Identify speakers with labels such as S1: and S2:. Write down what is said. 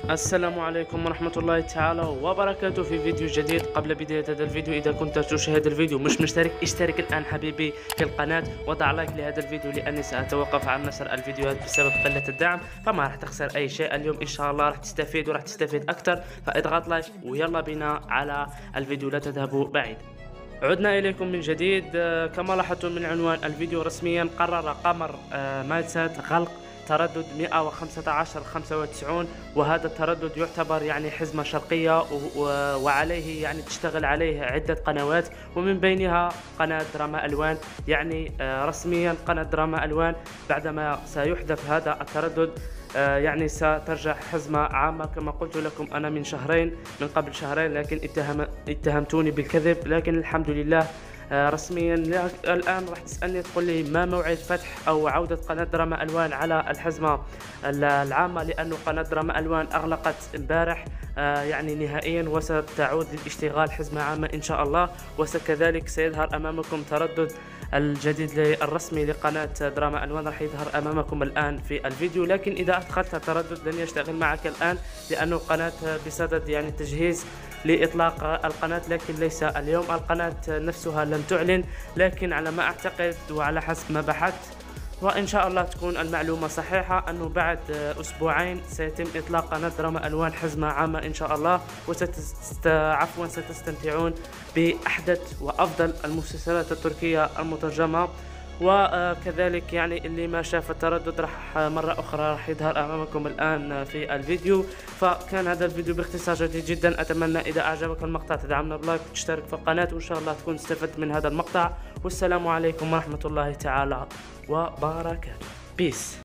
S1: السلام عليكم ورحمة الله تعالى وبركاته في فيديو جديد. قبل بداية هذا الفيديو، إذا كنت تشاهد الفيديو مش مشترك، اشترك الآن حبيبي في القناة وضع لايك لهذا الفيديو، لأني سأتوقف عن نشر الفيديوهات بسبب قلة الدعم. فما راح تخسر أي شيء اليوم، إن شاء الله راح تستفيد وراح تستفيد أكثر. فاضغط لايك ويلا بنا على الفيديو، لا تذهبوا بعيد. عدنا إليكم من جديد. كما لاحظتم من عنوان الفيديو، رسميا قرر قمر مايتسات غلق تردد 115.95، وهذا التردد يعتبر يعني حزمة شرقية وعليه يعني تشتغل عليه عدة قنوات، ومن بينها قناة دراما ألوان. يعني رسميا قناة دراما ألوان بعدما سيحذف هذا التردد يعني سترجع حزمة عامة. كما قلت لكم أنا من قبل شهرين، لكن اتهمتوني بالكذب، لكن الحمد لله رسميا. الآن راح تسألني تقول لي ما موعد فتح أو عودة قناة دراما ألوان على الحزمة العامة، لأنه قناة دراما ألوان أغلقت امبارح يعني نهائيا، وستعود للاشتغال حزمة عامة إن شاء الله. وكذلك سيظهر أمامكم تردد الجديد الرسمي لقناة دراما ألوان، راح يظهر أمامكم الآن في الفيديو. لكن إذا أدخلت التردد لن يشتغل معك الآن، لأنه القناة بصدد يعني تجهيز لإطلاق القناة، لكن ليس اليوم. القناة نفسها لم تعلن، لكن على ما أعتقد وعلى حسب ما بحثت وإن شاء الله تكون المعلومة صحيحة، أنه بعد أسبوعين سيتم إطلاق قناة دراما ألوان حزمة عامة إن شاء الله، ستستمتعون بأحدث وأفضل المسلسلات التركية المترجمة. وكذلك يعني اللي ما شاف التردد راح مرة أخرى راح يظهر أمامكم الآن في الفيديو. فكان هذا الفيديو باختصار جديد جدا. أتمنى إذا أعجبك المقطع تدعمنا بلايك وتشترك في القناة، وإن شاء الله تكون استفدت من هذا المقطع. والسلام عليكم ورحمة الله تعالى وبركاته. بيس.